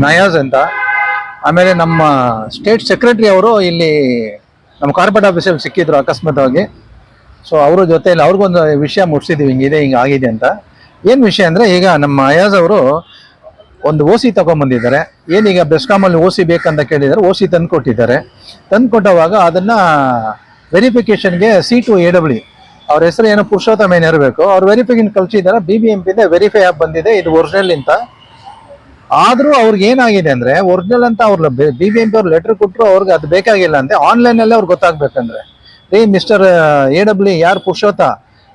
ನಯಾಜ್ ಅಂತ. ಆಮೇಲೆ ನಮ್ಮ ಸ್ಟೇಟ್ ಸೆಕ್ರೆಟರಿ ಅವರು ಇಲ್ಲಿ ನಮ್ಮ ಕಾರ್ಪೊರೇಟ್ ಆಫೀಸಲ್ಲಿ ಸಿಕ್ಕಿದ್ರು ಅಕಸ್ಮಾತ್ವಾಗಿ. ಸೊ ಅವ್ರ ಜೊತೆಯಲ್ಲಿ ಅವ್ರಿಗೊಂದು ವಿಷಯ ಮುಟ್ಸಿದ್ದೀವಿ, ಹಿಂಗೆ ಆಗಿದೆ ಅಂತ. ಏನು ವಿಷಯ ಅಂದರೆ, ಈಗ ನಮ್ಮ ಅಯಾಜ್ ಅವರು ಒಂದು OC ತಗೊಂಡ್ಬಂದಿದ್ದಾರೆ. ಏನೀಗ ಬೆಸ್ಕಾಮಲ್ಲಿ OC ಬೇಕಂತ ಕೇಳಿದ್ದಾರೆ, OC ತಂದು ಕೊಟ್ಟಿದ್ದಾರೆ. ತಂದು ಕೊಟ್ಟವಾಗ ಅದನ್ನು ವೆರಿಫಿಕೇಷನ್ಗೆ C2AW ಅವ್ರ ಹೆಸರು ಏನೋ ಪುರುಷೋತ್ತಮ ಏನು ಇರಬೇಕು, ಅವ್ರು ವೆರಿಫಿಕೇಷನ್ ಕಳಿಸಿದ್ದಾರೆ. BBMP ವೆರಿಫೈ ಆಗಿ ಬಂದಿದೆ ಇದು ಒರಿಜಿನಲ್ ಅಂತ. ಆದರೂ ಅವ್ರಿಗೆ ಏನಾಗಿದೆ ಅಂದರೆ, ಒರಿಜಿನಲ್ ಅಂತ ಅವ್ರು BBMP ಅವ್ರು ಲೆಟರ್ ಕೊಟ್ಟರು, ಅವ್ರಿಗೆ ಅದು ಬೇಕಾಗಿಲ್ಲ ಅಂತೆ. ಆನ್ಲೈನಲ್ಲೇ ಅವ್ರಿಗೆ ಗೊತ್ತಾಗಬೇಕಂದ್ರೆ, ರೀ ಮಿಸ್ಟರ್ AW ಯಾರು ಪುರುಷೋತ್ತ,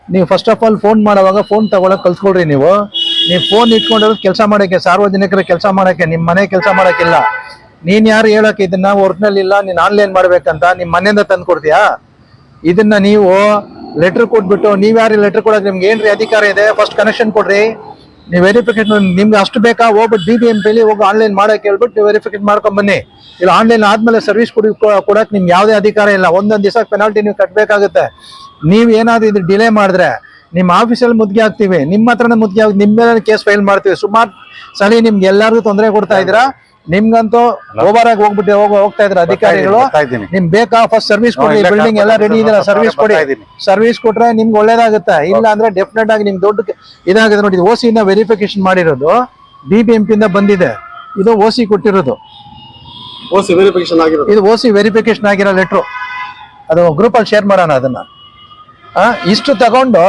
ನೀವು ಫಸ್ಟ್ ಆಫ್ ಆಲ್ ಫೋನ್ ಮಾಡುವಾಗ ಫೋನ್ ತಗೊಳಕ್ಕೆ ಕಲ್ತ್ಕೊಳ್ರಿ. ನೀವು ಫೋನ್ ಇಟ್ಕೊಂಡಿರೋದು ಕೆಲಸ ಮಾಡೋಕ್ಕೆ, ಸಾರ್ವಜನಿಕರ ಕೆಲಸ ಮಾಡೋಕ್ಕೆ, ನಿಮ್ಮ ಮನೆ ಕೆಲಸ ಮಾಡೋಕ್ಕಿಲ್ಲ. ನೀನು ಯಾರು ಹೇಳಕ್ಕೆ ಇದನ್ನ ಒರಿಜಿನಲ್ ಇಲ್ಲ ನೀನು ಆನ್ಲೈನ್ ಮಾಡ್ಬೇಕಂತ ನಿಮ್ಮ ಮನೆಯಿಂದ ತಂದು ಕೊಡ್ತೀಯಾ? ಇದನ್ನ ನೀವು ಲೆಟರ್ ಕೊಟ್ಬಿಟ್ಟು, ನೀವ್ಯಾರು ಲೆಟರ್ ಕೊಡೋಕೆ ನಿಮ್ಗೆ ಏನ್ರಿ ಅಧಿಕಾರ ಇದೆ? ಫಸ್ಟ್ ಕನೆಕ್ಷನ್ ಕೊಡ್ರಿ. ನೀವು ವೆರಿಫಿಕೇಶನ್ ನಿಮ್ಗೆ ಅಷ್ಟು ಬೇಕಾ, ಹೋಗ್ಬಿಟ್ಟು BBMPಲಿ ಹೋಗಿ ಆನ್ಲೈನ್ ಮಾಡಕ್ಕೆ ಹೇಳ್ಬಿಟ್ಟು ನೀವು ವೆರಿಫಿಕೇಟ್ ಮಾಡ್ಕೊಂಡ್ ಬನ್ನಿ. ಇಲ್ಲ ಆನ್ಲೈನ್ ಆದ್ಮೇಲೆ ಸರ್ವಿಸ್ ಕೊಡಕ್ಕೆ ನಿಮ್ಗೆ ಯಾವುದೇ ಅಧಿಕಾರ ಇಲ್ಲ. ಒಂದೊಂದು ದಿವಸ ಪೆನಾಲ್ಟಿ ನೀವು ಕಟ್ಟಬೇಕಾಗುತ್ತೆ. ನೀವು ಏನಾದ್ರು ಇದು ಡಿಲೇ ಮಾಡಿದ್ರೆ ನಿಮ್ಮ ಆಫೀಸಲ್ಲಿ ಮುದ್ದೆ ಆಗ್ತೀವಿ, ನಿಮ್ಮ ಹತ್ರನೇ ಮುದ್ದೆ ಆಗಿ ನಿಮ್ಮ ಮೇಲೆ ಕೇಸ್ ಫೈಲ್ ಮಾಡ್ತೀವಿ. ಸುಮಾರು ಸಲ ನಿಮ್ಗೆ ಎಲ್ಲರಿಗೂ ತೊಂದರೆ ಕೊಡ್ತಾ ಇದ್ದೀರಾ. ನಿಮ್ಗಂತೂ ಓವರ್ ಆಗಿ ಹೋಗ್ತಾ ಇದ್ರ ಅಧಿಕಾರಿಗಳು. ನಿಮ್ ಬೇಕಾ ಫಸ್ಟ್ ಸರ್ವಿಸ್ ಕೊಡಿ, ಬಿಲ್ಡಿಂಗ್ ಎಲ್ಲ ರೆಡಿ ಇದೆಯಲ್ಲ, ಸರ್ವಿಸ್ ಕೊಡಿ. ಸರ್ವಿಸ್ ಕೊಟ್ರೆ ನಿಮ್ಗೆ ಒಳ್ಳೇದಾಗುತ್ತೆ. ಇಲ್ಲ ಅಂದ್ರೆ ಡೆಫಿನೆಟ್ ಆಗಿ ನಿಮ್ಗೆ ದೊಡ್ಡ ಇದಾಗಿದೆ. ನೋಡಿ, OC ವೆರಿಫಿಕೇಶನ್ ಮಾಡಿರೋದು BBMP ಬಂದಿದೆ. ಇದು OC ಕೊಟ್ಟಿರೋದು, ಇದು OC ವೆರಿಫಿಕೇಶನ್ ಆಗಿರೋ ಲೆಟ್ರು. ಅದು ಗ್ರೂಪ್ ಅಲ್ಲಿ ಶೇರ್ ಮಾಡೋಣ ಅದನ್ನ. ಇಷ್ಟು ತಗೊಂಡು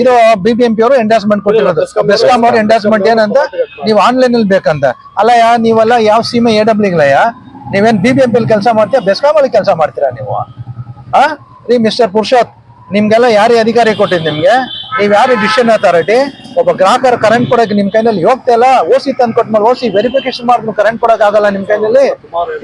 ಇದು BBMP ಅವರು ಎಂಡಾಸ್ಮೆಂಟ್ ಕೊಟ್ಟಿರೋದು. ಬೆಸ್ಕಾಂ ಅವ್ರ ಎಂಡಾಸ್ಮೆಂಟ್ ಏನಂತ, ನೀವು ಆನ್ಲೈನ್ ಅಲ್ಲಿ ಬೇಕಂತ. ಅಲ್ಲಯ್ಯ, ನೀವೆಲ್ಲ ಯಾವ ಸೀಮೆ AWಗಳಯ್ಯ? ನೀವೇನ್ BBMP ಕೆಲಸ ಮಾಡ್ತೀರಾ, ಬೆಸ್ಕಾಂ ಅಲ್ಲಿ ಕೆಲಸ ಮಾಡ್ತೀರಾ ನೀವು? ರೀ ಮಿಸ್ಟರ್ ಪುರುಷೋತ್, ನಿಮ್ಗೆಲ್ಲ ಯಾರೇ ಅಧಿಕಾರಿ ಕೊಟ್ಟಿದ್ ನಿಮ್ಗೆ? ನೀವ್ ಯಾರು ಡಿಸಿಷನ್ ಅಥಾರಿಟಿ? ಒಬ್ಬ ಗ್ರಾಹಕರ ಕರೆಂಟ್ ಕೊಡಕ್ಕೆ ನಿಮ್ ಕೈನಲ್ಲಿ ಹೋಗ್ತಾ ಇಲ್ಲ. OC ತಂದು ಕೊಟ್ಮೇಲೆ OC ವೆರಿಫಿಕೇಶನ್ ಮಾಡಿದ್ರು ಕರೆಂಟ್ ಕೊಡಕ್ ಆಗಲ್ಲ ನಿಮ್ ಕೈನಲ್ಲಿ.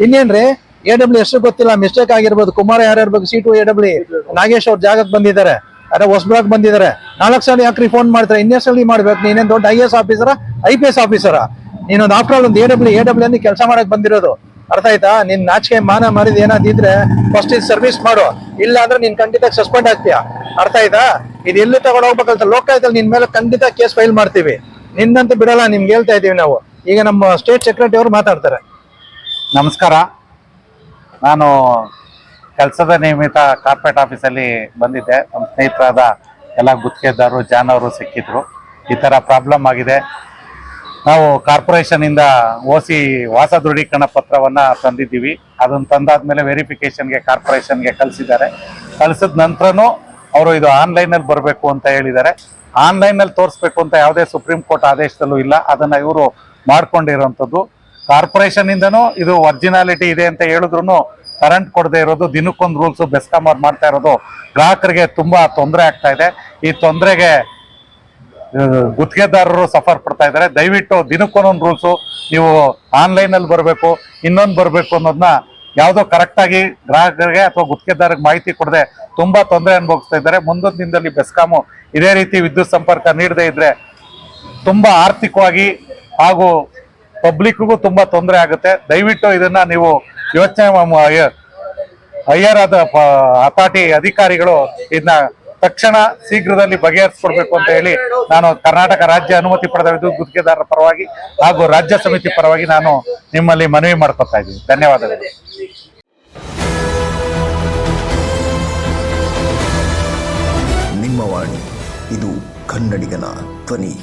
ಇನ್ನೇನ್ರಿ, AW ಎಷ್ಟು ಗೊತ್ತಿಲ್ಲ, ಮಿಸ್ಟೇಕ್ ಆಗಿರ್ಬೋದು. ಕುಮಾರ್ ಯಾರು ಇರ್ಬೇಕು, C2AW ನಾಗೇಶ್ ಅವ್ರ ಜಾಗಕ್ಕೆ ಬಂದಿದ್ದಾರೆ, ಅರೆ ಹೊಸಬ್ರಾಗ್ ಬಂದಿದ್ದಾರೆ. 4 ಸಲ ಯಾಕ್ರಿ ಫೋನ್ ಮಾಡ್ತಾರೆ? ಇನ್ನೇ ಸಲ ಮಾಡ್ಬೇಕು. ನೀನೇನ್ ದೊಡ್ಡ IAS ಆಫೀಸರ, IPS ಆಫೀಸರ? ನೀನೊಂದು ಆಫ್ಟರ್ ಆಲ್ ಒಂದು AW ಅಂತ ಕೆಲಸ ಮಾಡಕ್ ಬಂದಿರೋದು. ಅರ್ಥ ಆಯ್ತಾ? ನಿನ್ ನಾಚಿಕೆ ಮಾನ ಮರಿದ್ ಏನಾದಿದ್ರೆ ಫಸ್ಟ್ ಇದು ಸರ್ವಿಸ್ ಮಾಡು, ಇಲ್ಲ ಅಂದ್ರೆ ನೀನ್ ಖಂಡಿತ ಸಸ್ಪೆಂಡ್ ಆಗ್ತೀಯ. ಅರ್ಥ ಆಯ್ತಾ? ಇದು ಎಲ್ಲಿ ತಗೊಂಡು ಹೋಗ್ಬೇಕಂತ ಲೋಕಾಯುಕ್ತದಲ್ಲಿ ನಿನ್ ಮೇಲೆ ಖಂಡಿತ ಕೇಸ್ ಫೈಲ್ ಮಾಡ್ತೀವಿ. ನಿನ್ನಂತೂ ಬಿಡಲ್ಲ, ನಿಮ್ಗೆ ಹೇಳ್ತಾ ಇದೀವಿ ನಾವು. ಈಗ ನಮ್ಮ ಸ್ಟೇಟ್ ಸೆಕ್ರೆಟರಿ ಅವರು ಮಾತಾಡ್ತಾರೆ. ನಮಸ್ಕಾರ. ನಾನು ಕೆಲಸದ ನಿಮಿತ್ತ ಕಾರ್ಪೊರೇಟ್ ಆಫೀಸಲ್ಲಿ ಬಂದಿದ್ದೆ. ನಮ್ಮ ಸ್ನೇಹಿತರಾದ ಎಲ್ಲ ಗುತ್ತಿಗೆದಾರರು ಜಾನ್ ಅವರು ಸಿಕ್ಕಿದ್ರು. ಈ ಥರ ಪ್ರಾಬ್ಲಮ್ ಆಗಿದೆ. ನಾವು ಕಾರ್ಪೊರೇಷನಿಂದ OC ವಾಸ ದೃಢೀಕರಣ ಪತ್ರವನ್ನು ತಂದಿದ್ದೀವಿ. ಅದನ್ನು ತಂದಾದ್ಮೇಲೆ ವೆರಿಫಿಕೇಷನ್ಗೆ ಕಾರ್ಪೊರೇಷನ್ಗೆ ಕಳಿಸಿದ್ದಾರೆ. ಕಳಿಸಿದ ನಂತರನೂ ಅವರು ಇದು ಆನ್ಲೈನಲ್ಲಿ ಬರಬೇಕು ಅಂತ ಹೇಳಿದ್ದಾರೆ. ಆನ್ಲೈನಲ್ಲಿ ತೋರಿಸ್ಬೇಕು ಅಂತ ಯಾವುದೇ ಸುಪ್ರೀಂ ಕೋರ್ಟ್ ಆದೇಶದಲ್ಲೂ ಇಲ್ಲ. ಅದನ್ನು ಇವರು ಮಾಡ್ಕೊಂಡಿರೋಂಥದ್ದು. ಕಾರ್ಪೊರೇಷನಿಂದನೂ ಇದು ಒರಿಜಿನಾಲಿಟಿ ಇದೆ ಅಂತ ಹೇಳಿದ್ರು ಕರೆಂಟ್ ಕೊಡದೆ ಇರೋದು, ದಿನಕ್ಕೊಂದು ರೂಲ್ಸು ಬೆಸ್ಕಾಂ ಅವ್ರು ಮಾಡ್ತಾ ಇರೋದು ಗ್ರಾಹಕರಿಗೆ ತುಂಬ ತೊಂದರೆ ಆಗ್ತಾ ಇದೆ. ಈ ತೊಂದರೆಗೆ ಗುತ್ತಿಗೆದಾರರು ಸಫರ್ ಪಡ್ತಾ ಇದ್ದಾರೆ. ದಯವಿಟ್ಟು ದಿನಕ್ಕೊಂದೊಂದು ರೂಲ್ಸು, ನೀವು ಆನ್ಲೈನಲ್ಲಿ ಬರಬೇಕು, ಇನ್ನೊಂದು ಬರಬೇಕು ಅನ್ನೋದನ್ನ ಯಾವುದೋ ಕರೆಕ್ಟಾಗಿ ಗ್ರಾಹಕರಿಗೆ ಅಥವಾ ಗುತ್ತಿಗೆದಾರರಿಗೆ ಮಾಹಿತಿ ಕೊಡದೆ ತುಂಬ ತೊಂದರೆ ಅನುಭವಿಸ್ತಾ ಇದ್ದಾರೆ. ಮುಂದೊಂದು ದಿನದಲ್ಲಿ ಬೆಸ್ಕಾಮು ಇದೇ ರೀತಿ ವಿದ್ಯುತ್ ಸಂಪರ್ಕ ನೀಡದೇ ಇದ್ರೆ ತುಂಬ ಆರ್ಥಿಕವಾಗಿ ಹಾಗೂ ಪಬ್ಲಿಕ್ಗೂ ತುಂಬ ತೊಂದರೆ ಆಗುತ್ತೆ. ದಯವಿಟ್ಟು ಇದನ್ನ ನೀವು ಯೋಚನೆ ಹೈಯರ್ ಅಥಾರಿಟಿ ಅಧಿಕಾರಿಗಳು ಇದನ್ನ ತಕ್ಷಣ ಶೀಘ್ರದಲ್ಲಿ ಬಗೆಹರಿಸ್ಕೊಡ್ಬೇಕು ಅಂತ ಹೇಳಿ ನಾನು ಕರ್ನಾಟಕ ರಾಜ್ಯ ಅನುಮತಿ ಪಡೆದ ವಿದ್ಯುತ್ ಗುತ್ತಿಗೆದಾರರ ಪರವಾಗಿ ಹಾಗೂ ರಾಜ್ಯ ಸಮಿತಿ ಪರವಾಗಿ ನಾನು ನಿಮ್ಮಲ್ಲಿ ಮನವಿ ಮಾಡ್ಕೊತಾ ಇದ್ದೀನಿ. ಧನ್ಯವಾದಗಳು. ನಿಮ್ಮ ವಾಣಿ, ಇದು ಕನ್ನಡಿಗನ ಧ್ವನಿ.